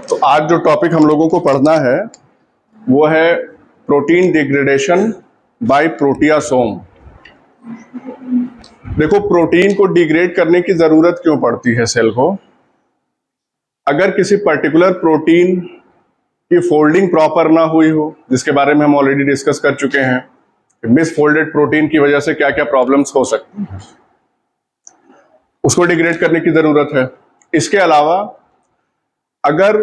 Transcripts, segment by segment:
तो आज जो टॉपिक हम लोगों को पढ़ना है वो है प्रोटीन डिग्रेडेशन बाय प्रोटियासोम। देखो, प्रोटीन को डिग्रेड करने की जरूरत क्यों पड़ती है सेल को? अगर किसी पर्टिकुलर प्रोटीन की फोल्डिंग प्रॉपर ना हुई हो, जिसके बारे में हम ऑलरेडी डिस्कस कर चुके हैं, मिसफोल्डेड प्रोटीन की वजह से क्या क्या प्रॉब्लम्स हो सकती हैं, उसको डिग्रेड करने की जरूरत है। इसके अलावा अगर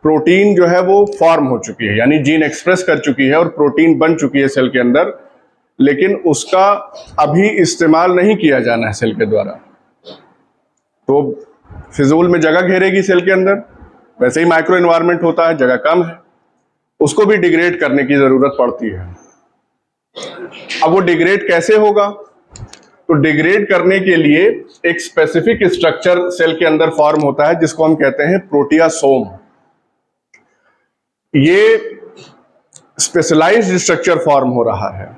प्रोटीन जो है वो फॉर्म हो चुकी है, यानी जीन एक्सप्रेस कर चुकी है और प्रोटीन बन चुकी है सेल के अंदर, लेकिन उसका अभी इस्तेमाल नहीं किया जाना है सेल के द्वारा, तो फिजूल में जगह घेरेगी सेल के अंदर। वैसे ही माइक्रो एनवायरनमेंट होता है, जगह कम है, उसको भी डिग्रेड करने की जरूरत पड़ती है। अब वो डिग्रेड कैसे होगा? तो डिग्रेड करने के लिए एक स्पेसिफिक स्ट्रक्चर सेल के अंदर फॉर्म होता है जिसको हम कहते हैं प्रोटियासोम। ये स्पेशलाइज्ड स्ट्रक्चर फॉर्म हो रहा है,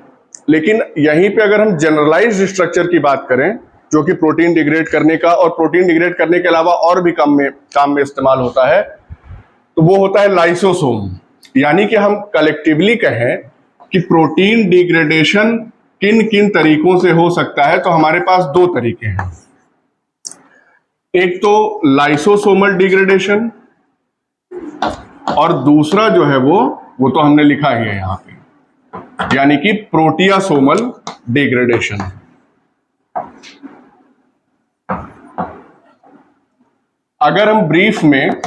लेकिन यहीं पे अगर हम जनरलाइज्ड स्ट्रक्चर की बात करें जो कि प्रोटीन डिग्रेड करने का और प्रोटीन डिग्रेड करने के अलावा और भी काम में इस्तेमाल होता है, तो वो होता है लाइसोसोम। यानी कि हम कलेक्टिवली कहें कि प्रोटीन डिग्रेडेशन किन किन तरीकों से हो सकता है, तो हमारे पास दो तरीके हैं। एक तो लाइसोसोमल डिग्रेडेशन और दूसरा जो है वो तो हमने लिखा ही है यहां पे, यानी कि प्रोटियासोमल डिग्रेडेशन। अगर हम ब्रीफ में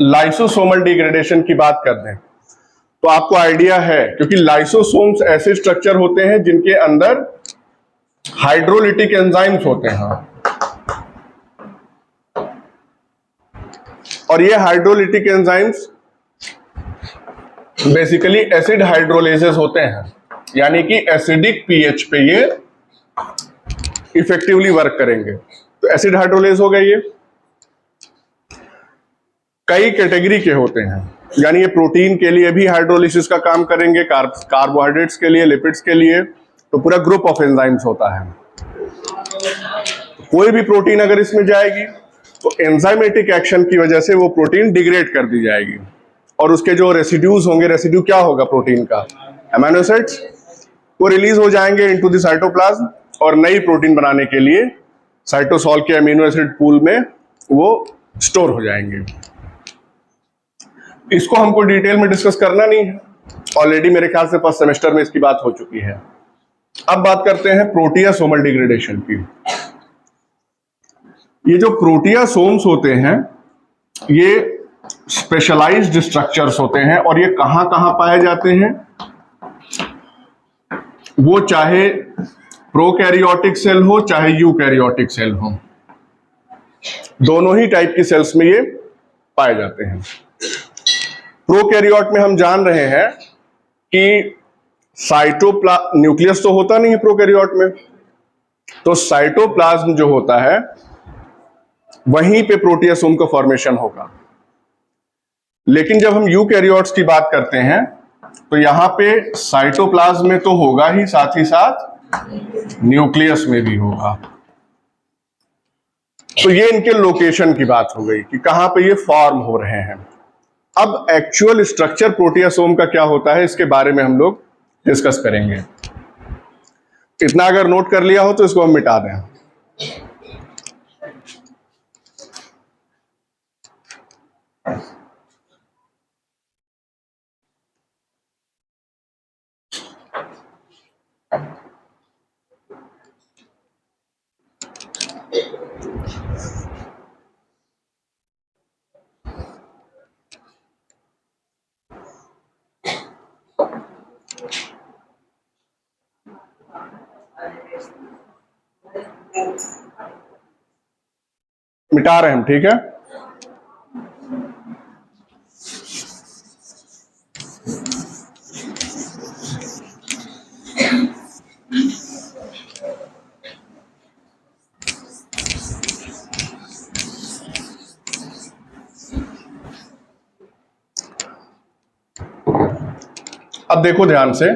लाइसोसोमल डिग्रेडेशन की बात कर दें तो आपको आइडिया है, क्योंकि लाइसोसोम्स ऐसे स्ट्रक्चर होते हैं जिनके अंदर हाइड्रोलिटिक एंजाइम्स होते हैं, और ये hydrolytic enzymes basically acid hydrolases होते हैं, यानी कि एसिडिक पीएच पे ये इफेक्टिवली वर्क करेंगे। तो एसिड हाइड्रोलेज हो गए। ये कई कैटेगरी के होते हैं, यानी ये प्रोटीन के लिए भी हाइड्रोलिसिस का काम करेंगे, कार्बोहाइड्रेट्स के लिए, लिपिड्स के लिए, तो पूरा ग्रुप ऑफ एंजाइम्स होता है। कोई भी प्रोटीन अगर इसमें जाएगी तो एंजाइमेटिक एक्शन की वजह से वो प्रोटीन डिग्रेड कर दी जाएगी, और उसके जो रेसिड्यूज होंगे, रेसिड्यू क्या होगा प्रोटीन का? अमीनो एसिड्स, वो रिलीज हो जाएंगे इनटू द साइटोप्लाज्म और नई प्रोटीन बनाने के लिए साइटोसॉल के अमीनो एसिड पूल में वो स्टोर हो जाएंगे। इसको हमको डिटेल में डिस्कस करना नहीं है, ऑलरेडी मेरे ख्याल से फर्स्ट सेमेस्टर में इसकी बात हो चुकी है। अब बात करते हैं प्रोटियासोमल डिग्रेडेशन की। ये जो प्रोटियासोम्स होते हैं ये स्पेशलाइज्ड स्ट्रक्चर्स होते हैं, और ये कहां कहां पाए जाते हैं? वो चाहे प्रोकैरियोटिक सेल हो चाहे यूकैरियोटिक सेल हो, दोनों ही टाइप की सेल्स में ये पाए जाते हैं। प्रोकैरियोट में हम जान रहे हैं कि न्यूक्लियस तो होता नहीं है प्रोकैरियोट में, तो साइटोप्लाज्म जो होता है वहीं पे प्रोटियासोम का फॉर्मेशन होगा। लेकिन जब हम यूकैरियोट्स की बात करते हैं तो यहां पे साइटोप्लाज्म में तो होगा ही, साथ ही साथ न्यूक्लियस में भी होगा। तो ये इनके लोकेशन की बात हो गई कि कहां पे ये फॉर्म हो रहे हैं। अब एक्चुअल स्ट्रक्चर प्रोटियासोम का क्या होता है, इसके बारे में हम लोग डिस्कस करेंगे। इतना अगर नोट कर लिया हो तो इसको हम मिटा दें। मिटा रहे हैं हम, ठीक है। अब देखो ध्यान से,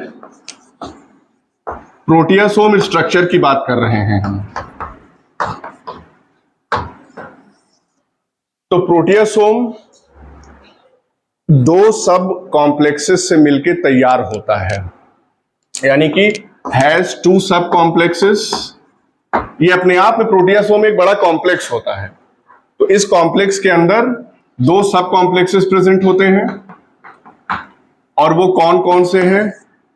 प्रोटियासोम स्ट्रक्चर की बात कर रहे हैं हम। तो प्रोटियासोम दो सब कॉम्प्लेक्सेस से मिलकर तैयार होता है, यानी कि हैज टू सब कॉम्प्लेक्सेस। ये अपने आप में प्रोटियासोम एक बड़ा कॉम्प्लेक्स होता है। तो इस कॉम्प्लेक्स के अंदर दो सब कॉम्प्लेक्सेस प्रेजेंट होते हैं, और वो कौन कौन से हैं?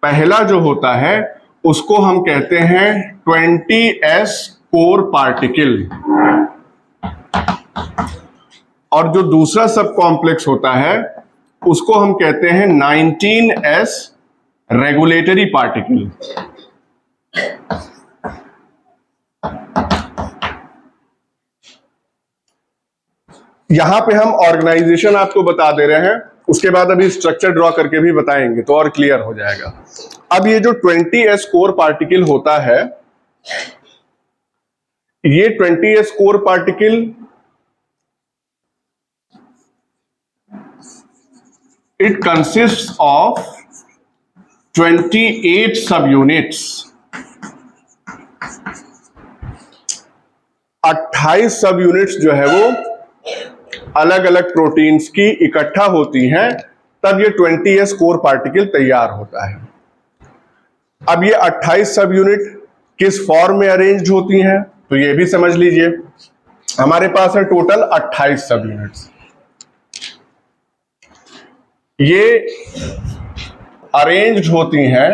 पहला जो होता है उसको हम कहते हैं 20s कोर पार्टिकल, और जो दूसरा सब कॉम्प्लेक्स होता है उसको हम कहते हैं 19s रेगुलेटरी पार्टिकल। यहां पे हम ऑर्गेनाइजेशन आपको बता दे रहे हैं, उसके बाद अभी स्ट्रक्चर ड्रॉ करके भी बताएंगे तो और क्लियर हो जाएगा। अब ये जो 20s कोर पार्टिकल होता है, ये 20s core particle it consist of 28 सब यूनिट्स। 28 सब यूनिट्स जो है वो अलग अलग प्रोटीन्स की इकट्ठा होती हैं, तब ये 20s कोर पार्टिकल तैयार होता है। अब ये 28 सब यूनिट किस फॉर्म में अरेंज्ड होती हैं, तो ये भी समझ लीजिए। हमारे पास है टोटल 28 सब यूनिट्स। ये अरेंज्ड होती हैं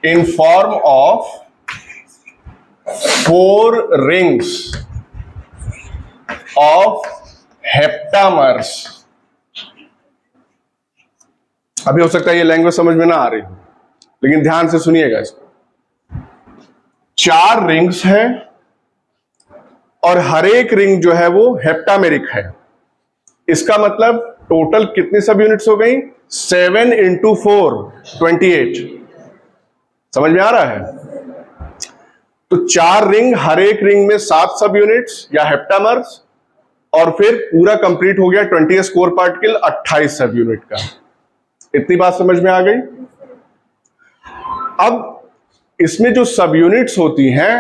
in form of 4 rings of heptamers. अभी हो सकता है ये लैंग्वेज समझ में ना आ रही हो, लेकिन ध्यान से सुनिएगा इसको। 4 रिंग्स हैं और हर एक रिंग जो है वो हेप्टामेरिक है। इसका मतलब टोटल कितनी सब यूनिट्स हो गई? 7 × 4 28। समझ में आ रहा है? तो 4 रिंग, हर एक रिंग में 7 सब यूनिट्स या हेप्टामर्स, और फिर पूरा कंप्लीट हो गया 20s कोर पार्टिकल 28 सब यूनिट का। इतनी बात समझ में आ गई? अब इसमें जो सब यूनिट्स होती हैं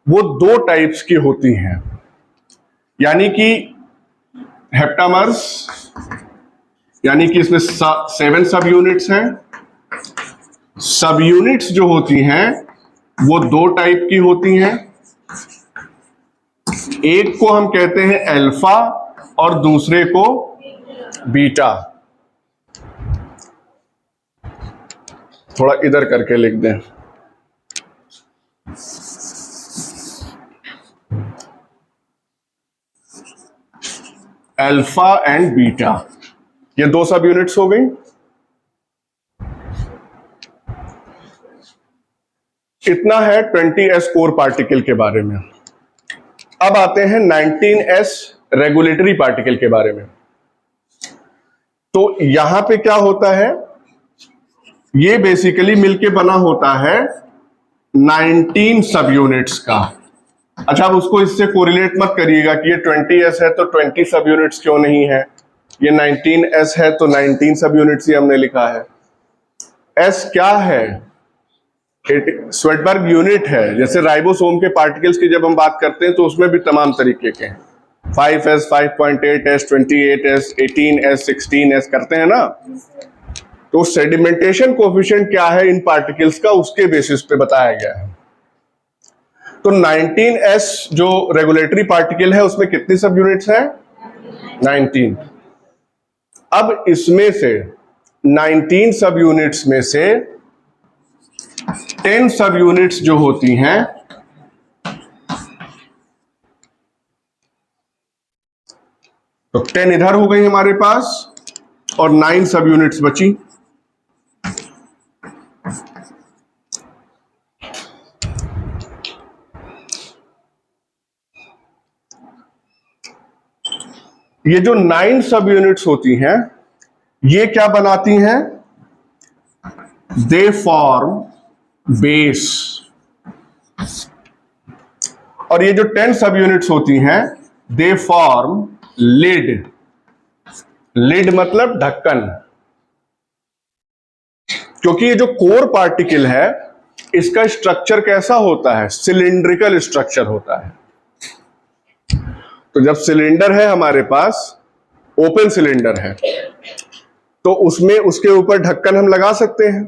वो 2 टाइप्स की होती हैं, यानी कि हेप्टामर्स, यानी कि इसमें 7 सब यूनिट्स हैं। सब यूनिट्स जो होती हैं वो 2 टाइप की होती हैं। एक को हम कहते हैं अल्फा और दूसरे को बीटा। थोड़ा इधर करके लिख दें। अल्फा एंड बीटा, ये 2 सब यूनिट्स हो गई। इतना है 20s कोर पार्टिकल के बारे में। अब आते हैं 19s रेगुलेटरी पार्टिकल के बारे में। तो यहां पे क्या होता है, ये बेसिकली मिलके बना होता है 19 सब यूनिट्स का। अच्छा, अब उसको इससे कोरिलेट मत करिएगा कि ये 20s है तो 20 सब यूनिट्स क्यों नहीं है, ये 19s है तो 19 सब यूनिट्स ही हमने लिखा है। s क्या है? स्वेटबर्ग यूनिट है। जैसे राइबोसोम के पार्टिकल्स की जब हम बात करते हैं तो उसमें भी तमाम तरीके के हैं, 5s, 5.8s, 28s, 18s, 16s करते हैं ना। तो सेडिमेंटेशन कोएफिशिएंट क्या है इन पार्टिकल्स का, उसके बेसिस पे बताया गया है। तो 19s जो रेगुलेटरी पार्टिकल है उसमें कितनी सब यूनिट्स हैं? 19। अब इसमें से 19 सब यूनिट्स में से 10 सब यूनिट्स जो होती हैं तो 10 इधर हो गई हमारे पास और 9 सब यूनिट्स बची। ये जो 9 सब यूनिट्स होती हैं ये क्या बनाती हैं? They form base. और ये जो 10 सब यूनिट्स होती हैं दे फॉर्म लिड। लिड मतलब ढक्कन। क्योंकि ये जो कोर पार्टिकल है इसका स्ट्रक्चर कैसा होता है? सिलिंड्रिकल स्ट्रक्चर होता है। तो जब सिलेंडर है हमारे पास, ओपन सिलेंडर है, तो उसमें उसके ऊपर ढक्कन हम लगा सकते हैं,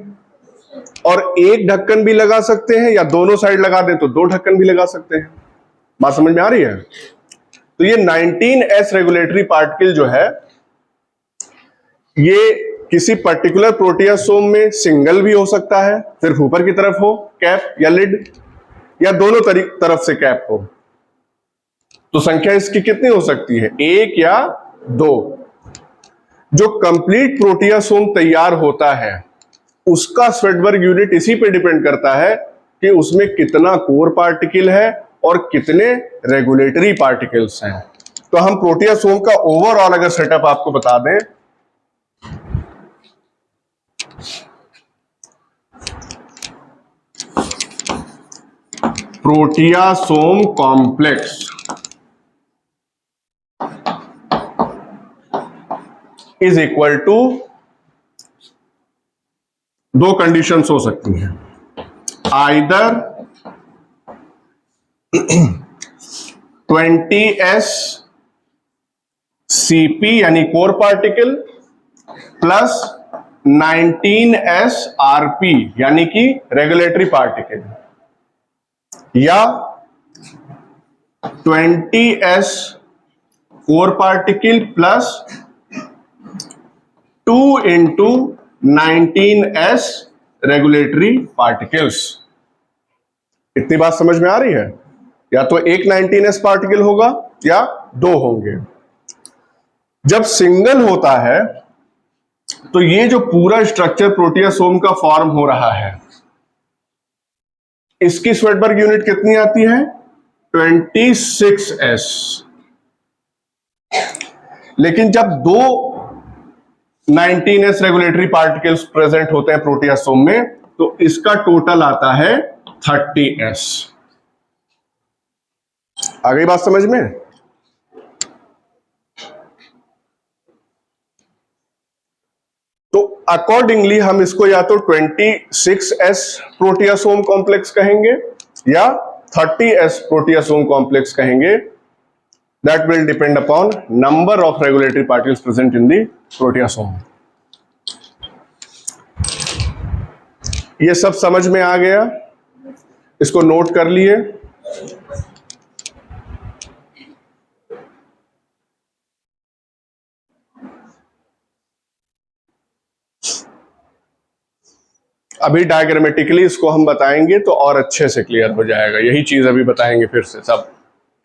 और एक ढक्कन भी लगा सकते हैं, या दोनों साइड लगा दें तो दो ढक्कन भी लगा सकते हैं। बात समझ में आ रही है? तो ये 19s रेगुलेटरी पार्टिकल जो है, ये किसी पर्टिकुलर प्रोटियासोम में सिंगल भी हो सकता है, सिर्फ ऊपर की तरफ हो कैप या लिड, या दोनों तरफ से कैप हो। तो संख्या इसकी कितनी हो सकती है? एक या दो। जो कंप्लीट प्रोटियासोम तैयार होता है उसका स्वेडबर्ग यूनिट इसी पे डिपेंड करता है कि उसमें कितना कोर पार्टिकल है और कितने रेगुलेटरी पार्टिकल्स हैं। तो हम प्रोटियासोम का ओवरऑल अगर सेटअप आपको बता दें, प्रोटियासोम कॉम्प्लेक्स इज इक्वल टू, दो कंडीशंस हो सकती हैं, आइदर 20s CP यानी core particle plus 19s RP यानी कि रेगुलेटरी पार्टिकल, या 20s core particle plus 2 into 19s regulatory particles. इतनी बात समझ में आ रही है? या तो एक 19s पार्टिकल होगा या दो होंगे। जब सिंगल होता है तो ये जो पूरा स्ट्रक्चर प्रोटियासोम का फॉर्म हो रहा है, इसकी स्वेडबर्ग यूनिट कितनी आती है? 26s। लेकिन जब दो 19s रेगुलेटरी पार्टिकल्स प्रेजेंट होते हैं प्रोटियासोम में, तो इसका टोटल आता है 30s। आ गई बात समझ में? तो अकॉर्डिंगली हम इसको या तो 26s प्रोटियासोम कॉम्प्लेक्स कहेंगे या 30s प्रोटियासोम कॉम्प्लेक्स कहेंगे। That will depend upon number of regulatory particles present in the proteasome. ये सब समझ में आ गया? इसको नोट कर लिए? अभी डायग्रामेटिकली इसको हम बताएंगे तो और अच्छे से क्लियर हो जाएगा। यही चीज अभी बताएंगे फिर से सब।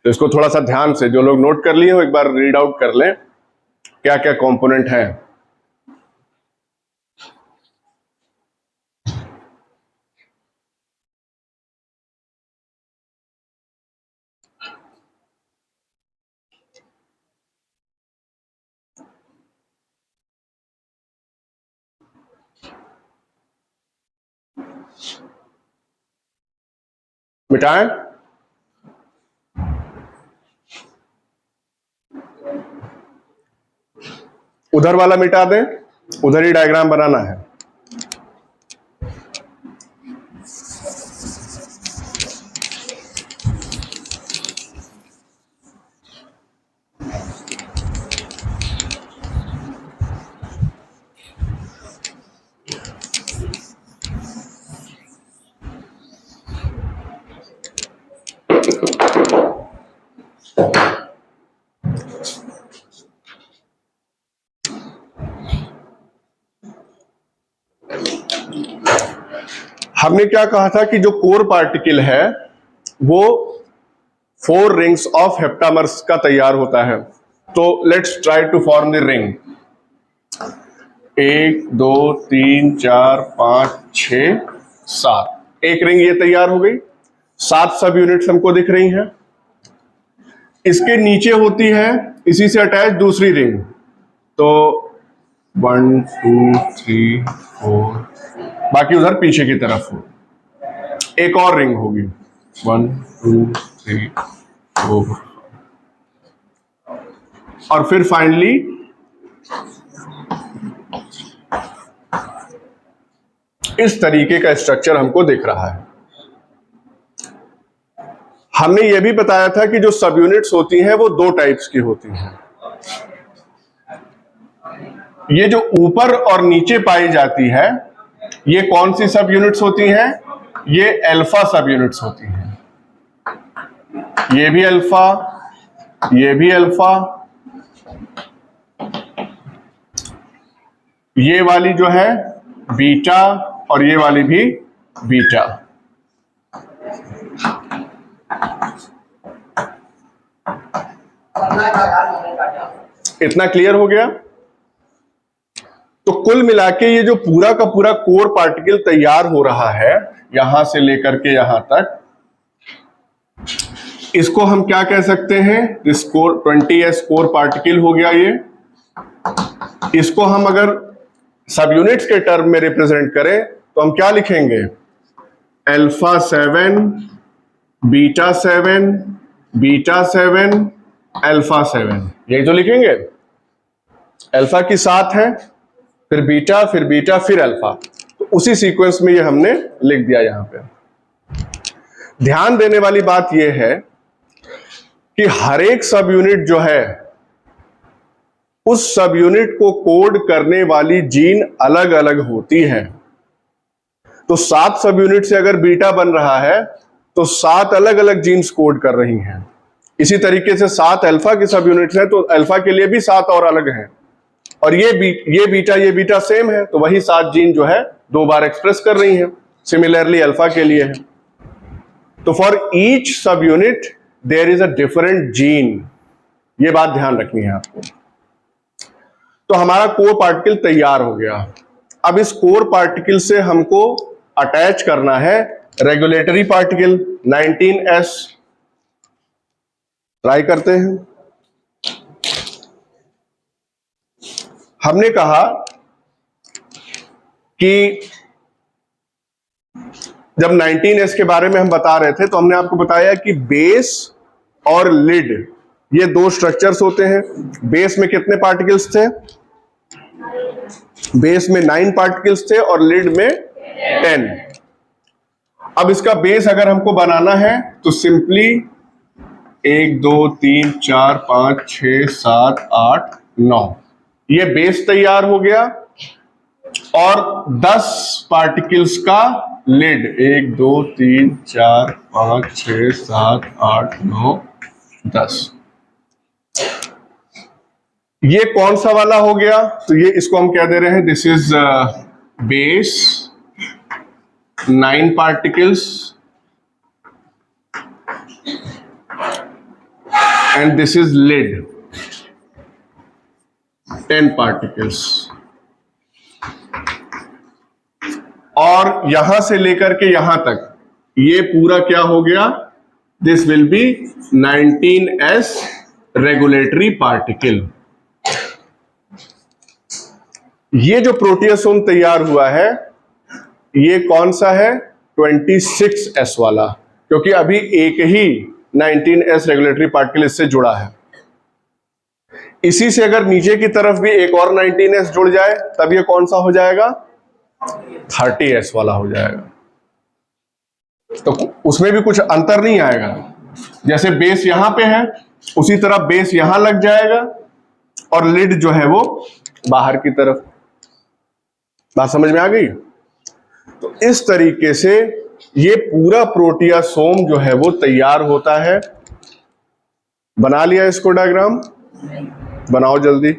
तो इसको थोड़ा सा ध्यान से, जो लोग नोट कर लिए हो एक बार रीड आउट कर लें क्या क्या कंपोनेंट हैं। मिटाएं? उधर वाला मिटा दें, उधर ही डायग्राम बनाना है। हमने क्या कहा था कि जो कोर पार्टिकल है वो 4 रिंग्स ऑफ हेप्टामर्स का तैयार होता है। तो let's try to form the ring. 1 2 3 4 5 6 7, एक रिंग ये तैयार हो गई। 7 सब यूनिट्स हमको दिख रही हैं। इसके नीचे होती है इसी से अटैच दूसरी रिंग, तो 1 2 3 4, बाकी उधर पीछे की तरफ हो एक और रिंग होगी 1 2 3 4, और फिर फाइनली इस तरीके का स्ट्रक्चर हमको दिख रहा है। हमने ये भी बताया था कि जो सब यूनिट्स होती हैं वो दो टाइप्स की होती हैं। ये जो ऊपर और नीचे पाई जाती है ये कौन सी सब यूनिट्स होती हैं? ये अल्फा सब यूनिट्स होती हैं। ये भी अल्फा, ये भी अल्फा, ये वाली जो है बीटा और ये वाली भी बीटा। इतना क्लियर हो गया? तो कुल मिला के ये जो पूरा का पूरा कोर पार्टिकल तैयार हो रहा है यहां से लेकर के यहां तक, इसको हम क्या कह सकते हैं? This core 20s core particle हो गया ये। इसको हम अगर सब यूनिट्स के टर्म में रिप्रेजेंट करें तो हम क्या लिखेंगे? अल्फा 7, बीटा 7, बीटा 7, अल्फा 7, यही तो लिखेंगे। अल्फा की 7 है, फिर बीटा, फिर बीटा, फिर अल्फा, तो उसी सीक्वेंस में ये हमने लिख दिया यहां पे। ध्यान देने वाली बात यह है कि हर एक सब यूनिट जो है उस सब यूनिट को कोड करने वाली जीन अलग अलग होती है। तो 7 सब यूनिट से अगर बीटा बन रहा है तो 7 अलग अलग जीन्स कोड कर रही हैं। इसी तरीके से 7 अल्फा की सब यूनिट्स हैं तो अल्फा के लिए भी 7 और अलग हैं। और ये बीटा सेम है तो वही 7 जीन जो है 2 बार एक्सप्रेस कर रही हैं। सिमिलरली अल्फा के लिए है। तो for each sub unit there is a different gene, ये बात ध्यान रखनी है आपको। तो हमारा कोर पार्टिकल तैयार हो गया। अब इस कोर पार्टिकल से हमको अटैच करना है रेगुलेटरी पार्टिकल 19s। ट्राई करते हैं। हमने कहा कि जब 19s के बारे में हम बता रहे थे तो हमने आपको बताया कि बेस और लिड ये दो स्ट्रक्चर्स होते हैं। बेस में कितने पार्टिकल्स थे? बेस में 9 पार्टिकल्स थे और लिड में 10। अब इसका बेस अगर हमको बनाना है तो सिंपली 1 2 3 4 5 6 7 8 9 ये बेस तैयार हो गया और 10 पार्टिकल्स का लिड 1 2 3 4 5 6 7 8 9 10। ये कौन सा वाला हो गया? तो ये इसको हम क्या दे रहे हैं? This is base 9 particles and this is lid 10 particles. और यहां से लेकर के यहां तक ये पूरा क्या हो गया? This will be 19s regulatory particle. ये जो प्रोटियोसोम तैयार हुआ है ये कौन सा है? 26s वाला, क्योंकि अभी एक ही 19s रेगुलेटरी पार्टिकल इससे जुड़ा है। इसी से अगर नीचे की तरफ भी एक और 19s जुड़ जाए तब ये कौन सा हो जाएगा? 30s वाला हो जाएगा। तो उसमें भी कुछ अंतर नहीं आएगा। जैसे बेस यहां पे है उसी तरह बेस यहां लग जाएगा और लिड जो है वो बाहर की तरफ। बात समझ में आ गई? तो इस तरीके से ये पूरा प्रोटियोसोम जो है वो तैयार होता है। बना लिया इसको डायग्राम? बनाओ जल्दी।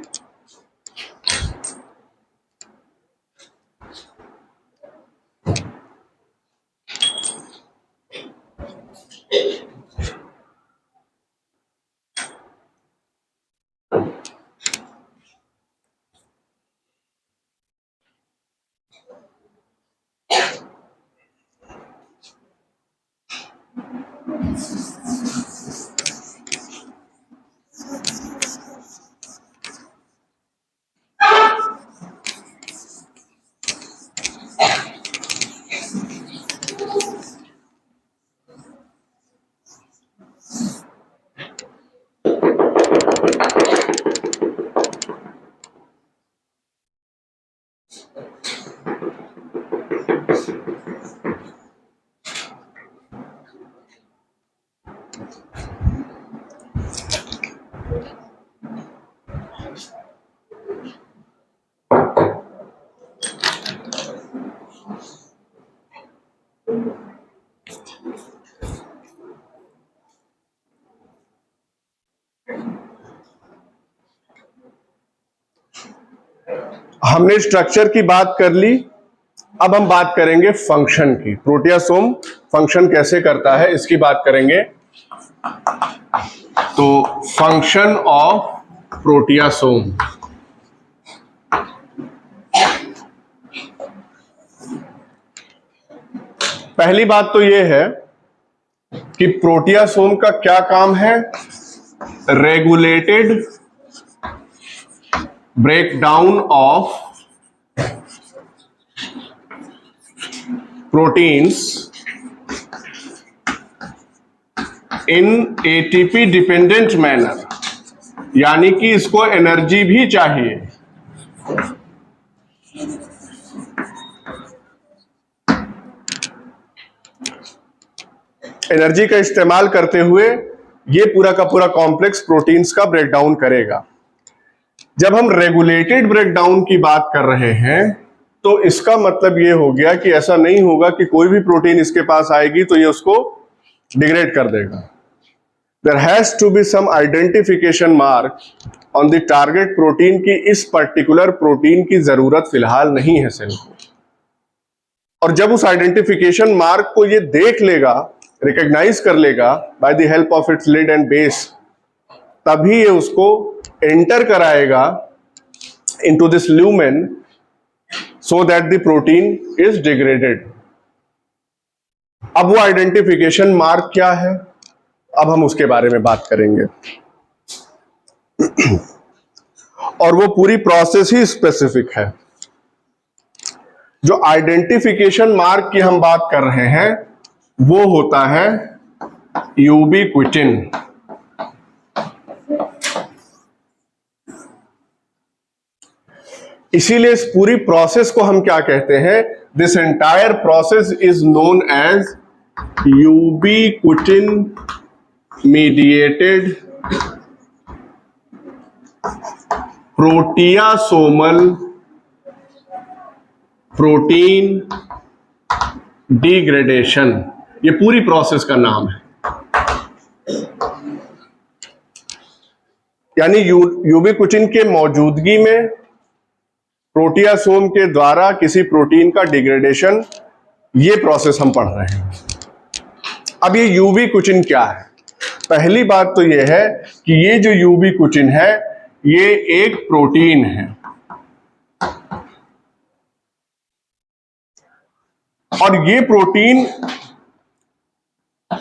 हमने स्ट्रक्चर की बात कर ली, अब हम बात करेंगे फंक्शन की। प्रोटियासोम फंक्शन कैसे करता है इसकी बात करेंगे। तो फंक्शन ऑफ प्रोटियासोम, पहली बात तो यह है कि प्रोटियासोम का क्या काम है। Regulated breakdown of proteins in ATP dependent manner, यानी कि इसको एनर्जी भी चाहिए। एनर्जी का इस्तेमाल करते हुए ये पूरा का पूरा कॉम्प्लेक्स प्रोटीन्स का ब्रेकडाउन करेगा। जब हम रेगुलेटेड ब्रेकडाउन की बात कर रहे हैं तो इसका मतलब ये हो गया कि ऐसा नहीं होगा कि कोई भी प्रोटीन इसके पास आएगी तो ये उसको डिग्रेड कर देगा। There has to be some identification mark on the target protein की इस पर्टिकुलर प्रोटीन की जरूरत फिलहाल नहीं है सेल को। और जब उस आइडेंटिफिकेशन मार्क को ये देख लेगा, रिकॉग्नाइज कर लेगा by the help of its lid and base, तभी ये उसको एंटर कराएगा into this lumen so that the protein is degraded। अब वो आइडेंटिफिकेशन मार्क क्या है, अब हम उसके बारे में बात करेंगे। और वो पूरी प्रोसेस ही स्पेसिफिक है। जो आइडेंटिफिकेशन मार्क की हम बात कर रहे हैं वो होता है यूबिक्विटिन। इसीलिए इस पूरी प्रोसेस को हम क्या कहते हैं, this entire process is known as ubiquitin mediated proteasomal protein degradation. ये पूरी प्रोसेस का नाम है। यानी यूबिक्विटिन के मौजूदगी में प्रोटियासोम के द्वारा किसी प्रोटीन का डिग्रेडेशन, ये प्रोसेस हम पढ़ रहे हैं। अब ये यूबिक्विटिन क्या है? पहली बात तो ये है कि ये जो यूबिक्विटिन है ये एक प्रोटीन है और ये प्रोटीन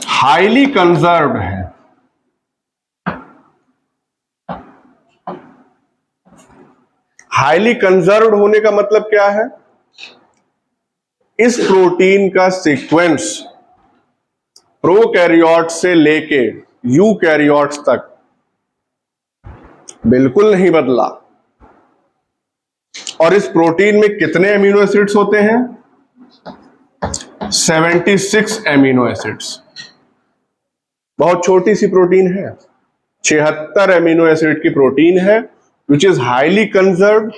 हाईली कंजर्व्ड है। हाईली कंजर्व्ड होने का मतलब क्या है? इस प्रोटीन का सीक्वेंस प्रोकैरियोट से लेके यूकैरियोट्स तक बिल्कुल नहीं बदला। और इस प्रोटीन में कितने एमिनो एसिड्स होते हैं? 76 एमिनो एसिड्स। बहुत छोटी सी प्रोटीन है, 76 एमिनो एसिड की प्रोटीन है विच इज हाईली कंजर्व्ड।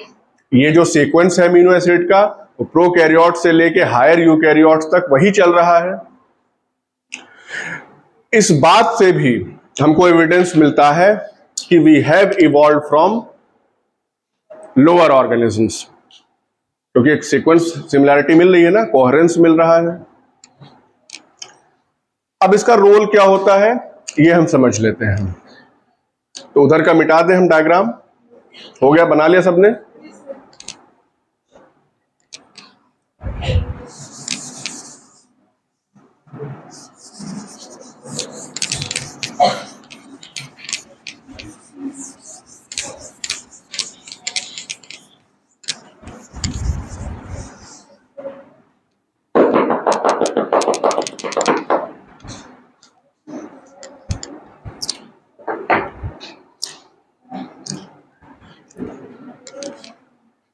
ये जो सीक्वेंस है एमिनो एसिड का वो प्रोकैरियोट से लेके हायर यूकैरियोट्स तक वही चल रहा है। इस बात से भी हमको एविडेंस मिलता है कि we have evolve from lower organisms, क्योंकि एक सीक्वेंस सिमिलैरिटी मिल रही है ना, कोहेरेंस मिल रहा है। अब इसका रोल क्या होता है ये हम समझ लेते हैं। तो उधर का मिटा दें हम डायग्राम। हो गया, बना लिया सबने?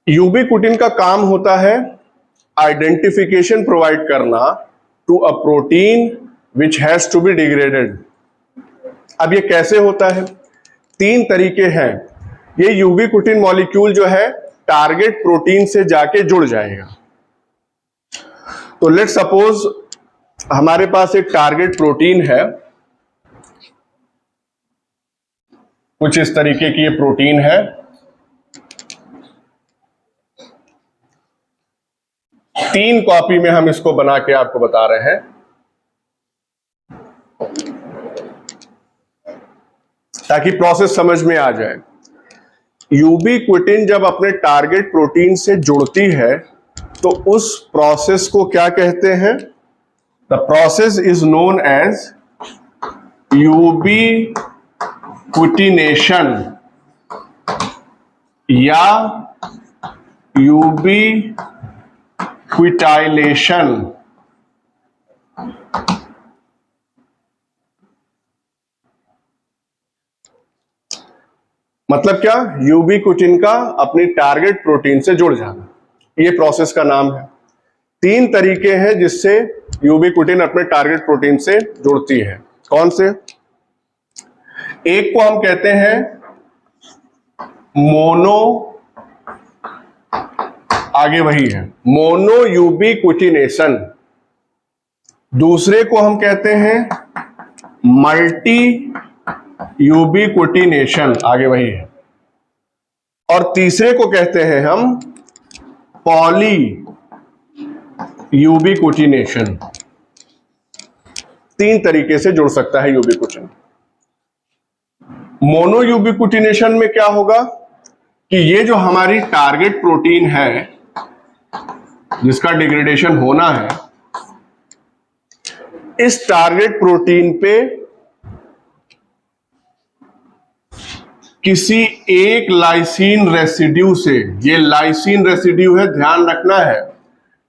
यूबिक्विटिन का काम होता है आइडेंटिफिकेशन प्रोवाइड करना to a protein which has to be degraded. अब ये कैसे होता है? 3 तरीके हैं। ये यूबीक्विटिन मॉलिक्यूल जो है टारगेट प्रोटीन से जाके जुड़ जाएगा। तो लेट सपोज हमारे पास एक टारगेट प्रोटीन है, कुछ इस तरीके की ये प्रोटीन है। तीन कॉपी में हम इसको बना के आपको बता रहे हैं, ताकि प्रोसेस समझ में आ जाए। यूबीक्विटिन जब अपने टारगेट प्रोटीन से जुड़ती है तो उस प्रोसेस को क्या कहते हैं? The process is known as ubiquitination या यूबीक्विटाइलेशन। मतलब क्या? यूबीक्विटिन का अपनी टारगेट प्रोटीन से जुड़ जाना, ये प्रोसेस का नाम है। 3 तरीके हैं जिससे यूबीक्विटिन अपने टारगेट प्रोटीन से जुड़ती है। कौन से? एक को हम कहते हैं मोनो, आगे वही है, मोनो यूबीक्विटिनेशन। दूसरे को हम कहते हैं मल्टी यूबीक्विटिनेशन, आगे वही है। और तीसरे को कहते हैं हम पॉली यूबीक्विटिनेशन। 3 तरीके से जुड़ सकता है यूबीक्विटिन। मोनो यूबीक्विटिनेशन में क्या होगा कि ये जो हमारी टारगेट प्रोटीन है जिसका डिग्रेडेशन होना है, इस टारगेट प्रोटीन पे किसी एक लाइसीन रेसिड्यू से, ये लाइसीन रेसिड्यू है, ध्यान रखना है,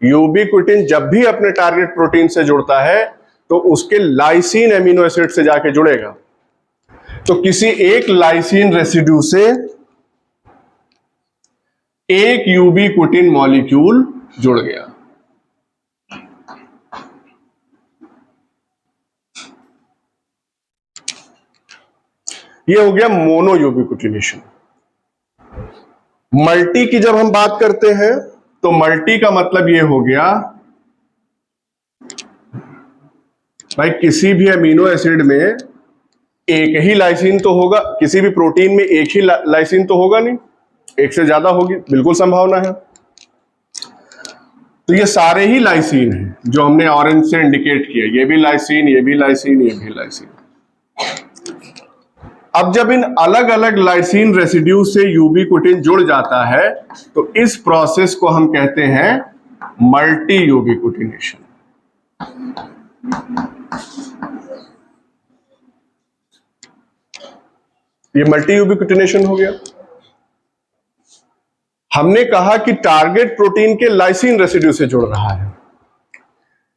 यूबीक्विटिन जब भी अपने टारगेट प्रोटीन से जुड़ता है तो उसके लाइसीन एमिनो एसिड से जाके जुड़ेगा। तो किसी एक लाइसीन रेसिड्यू से एक यूबीक्विटिन मॉलिक्यूल जुड़ गया। ये हो गया मोनो यूबीक्विटिनेशन। मल्टी की जब हम बात करते हैं तो मल्टी का मतलब ये हो गया भाई किसी भी अमीनो एसिड में एक ही लाइसीन तो होगा, किसी भी प्रोटीन में एक ही लाइसीन तो होगा नहीं, एक से ज्यादा होगी, बिल्कुल संभावना है। तो ये सारे ही लाइसीन हैं जो हमने ऑरेंज से इंडिकेट किया, ये भी लाइसीन, ये भी लाइसीन, ये भी लाइसीन। अब जब इन अलग अलग लाइसीन रेसिड्यू से यूबीक्विटिन जुड़ जाता है तो इस प्रोसेस को हम कहते हैं मल्टी यूबीक्विटिनेशन। ये मल्टी यूबीक्विटिनेशन हो गया। हमने कहा कि टारगेट प्रोटीन के लाइसीन रेसिड्यू से जुड़ रहा है,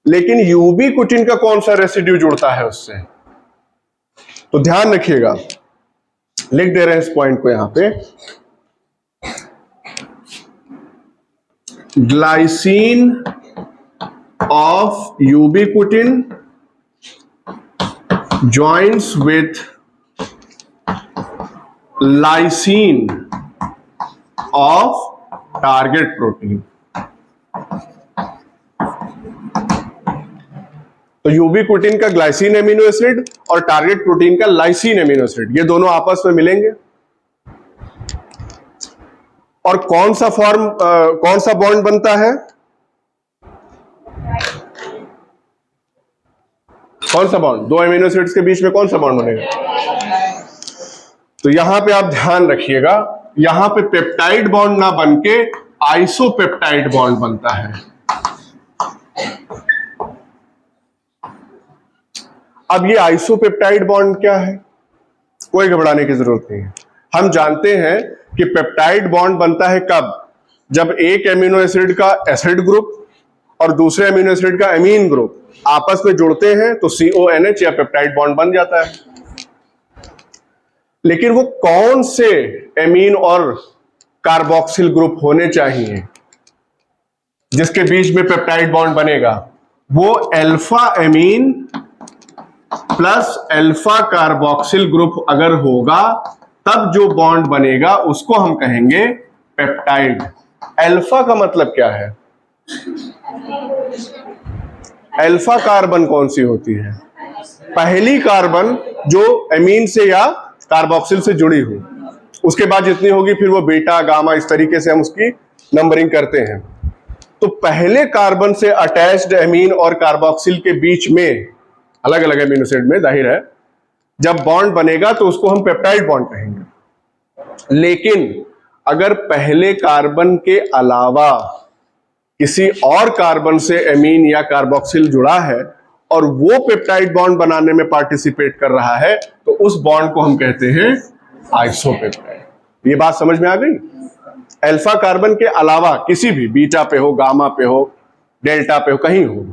लेकिन यूबीक्विटिन का कौन सा रेसिड्यू जुड़ता है उससे? तो ध्यान रखिएगा, लिख दे रहे हैं इस पॉइंट को यहां पे, glycine of ubiquitin joins with lysine of target protein. तो यूबीक्विटिन का ग्लाइसिन एमिनो एसिड और टारगेट प्रोटीन का लाइसिन एमिनो एसिड, ये दोनों आपस में मिलेंगे और कौन सा बॉन्ड बनता है? कौन सा बॉन्ड? 2 एमिनो एसिड्स के बीच में कौन सा बॉन्ड बनेगा? तो यहां पे आप ध्यान रखिएगा, यहां पे पेप्टाइड बॉन्ड ना बनके आइसोपेप्टाइड बॉन्ड बनता है। अब ये आइसोपेप्टाइड बॉन्ड क्या है? कोई घबराने की जरूरत नहीं है। हम जानते हैं कि पेप्टाइड बॉन्ड बनता है कब? जब एक एमिनो एसिड का एसिड ग्रुप और दूसरे एमिनो एसिड का एमीन ग्रुप आपस में जुड़ते हैं तो CONH या पेप्टाइड बॉन्ड बन जाता है। लेकिन वो कौन से एमीन और कार्बोक्सिल ग्रुप होने चाहिए जिसके बीच में पेप्टाइड बॉन्ड बनेगा? वो alpha amine plus alpha carboxyl group अगर होगा तब जो बॉन्ड बनेगा उसको हम कहेंगे पेप्टाइड। अल्फा का मतलब क्या है? अल्फा कार्बन कौन सी होती है? पहली कार्बन जो एमीन से या कार्बोक्सिल से जुड़ी हो, उसके बाद जितनी होगी फिर वो बीटा गामा इस तरीके से हम उसकी नंबरिंग करते हैं। तो पहले कार्बन से अटैच्ड एमीन और कार्बोक्सिल के बीच में, अलग अलग एमिनो एसिड में जाहिर है, जब बॉन्ड बनेगा तो उसको हम पेप्टाइड बॉन्ड कहेंगे। लेकिन अगर पहले कार्बन के अलावा किसी और कार्बन से एमीन या कार्बोक्सिल जुड़ा है और वो पेप्टाइड बॉन्ड बनाने में पार्टिसिपेट कर रहा है तो उस बॉन्ड को हम कहते हैं आइसोपेप्टाइड। ये बात समझ में आ गई? अल्फा कार्बन के अलावा किसी भी, बीटा पे हो, गामा पे हो, डेल्टा पे हो, कहीं हो।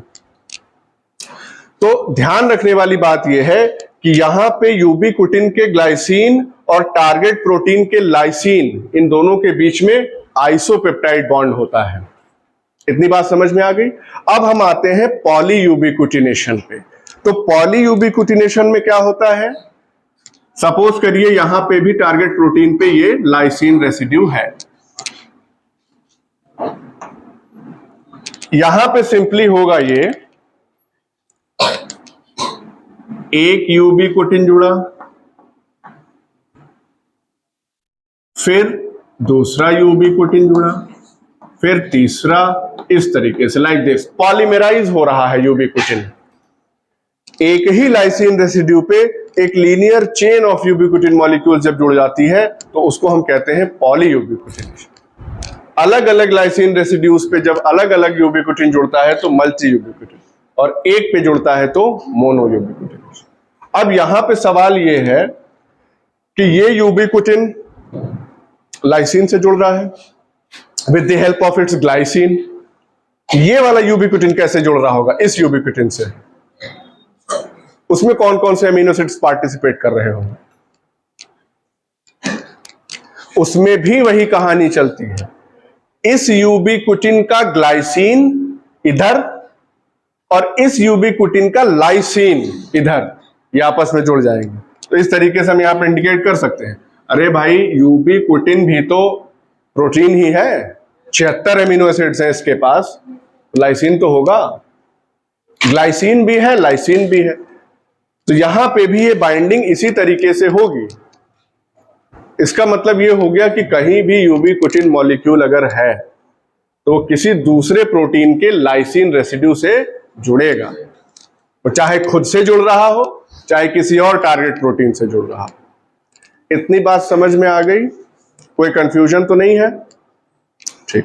तो ध्यान रखने वाली बात यह है कि यहां पे यूबिक्विटिन के ग्लाइसिन और टारगेट प्रोटीन के लाइसिन, इन दोनों के बीच में आइसोपेप्टाइड बॉन्ड होता है। इतनी बात समझ में आ गई? अब हम आते हैं पॉलीयूबिक्विटिनेशन पे। तो पॉलीयूबिक्विटिनेशन में क्या होता है? सपोज करिए यहां पे भी टारगेट प्रोटीन पे ये लाइसिन रेसिड्यू है, यहां पे सिंपली होगा ये एक यूबिक्विटिन जुड़ा, फिर दूसरा यूबिक्विटिन जुड़ा, फिर तीसरा, इस तरीके से लाइक दिस पॉलीमराइज हो रहा है यूबिक्विटिन। एक ही लाइसिन रेसिड्यू पे एक लीनियर चेन ऑफ यूबिक्विटिन मॉलिक्यूल जब जुड़ जाती है तो उसको हम कहते हैं पॉलीयूबिक्विटिनेशन। अलग अलग लाइसिन रेसिड्यूज पे जब अलग अलग यूबिक्विटिन जुड़ता है तो मल्टी यूबिक्विटिन, और एक पे जुड़ता है तो मोनो यूबिक्विटिनेशन। अब यहां पे सवाल ये है कि ये यूबिक्विटिन लाइसिन से जुड़ रहा है with the help of it's glycine, ये वाला यूबिक्विटिन कैसे जुड़ रहा होगा इस यूबिक्विटिन से? उसमें कौन कौन से अमीनो एसिड्स पार्टिसिपेट कर रहे होंगे? उसमें भी वही कहानी चलती है। इस यूबिक्विटिन का ग्लाइसिन इधर और इस यूबिक्विटिन का लाइसिन इधर, ये आपस में जुड़ जाएंगे। तो इस तरीके से हम यहां पर इंडिकेट कर सकते हैं, अरे भाई यूबिक्विटिन भी तो प्रोटीन ही है, 76 एमिनो एसिड्स हैं इसके पास, लाइसिन तो होगा, ग्लाइसिन भी है, लाइसिन भी है। तो यहां पे भी ये बाइंडिंग इसी तरीके से होगी। इसका मतलब ये हो गया कि कहीं भी यूबिक्विटिन मॉलिक्यूल अगर है तो किसी दूसरे प्रोटीन के लाइसिन रेसिड्यू से जुड़ेगा, वो चाहे खुद से जुड़ रहा हो चाहे किसी और टारगेट प्रोटीन से जुड़ रहा हो। इतनी बात समझ में आ गई? कोई कंफ्यूजन तो नहीं है? ठीक,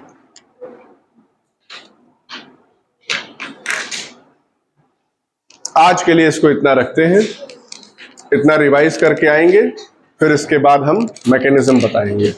आज के लिए इसको इतना रखते हैं, इतना रिवाइज करके आएंगे, फिर इसके बाद हम मैकेनिज्म बताएंगे।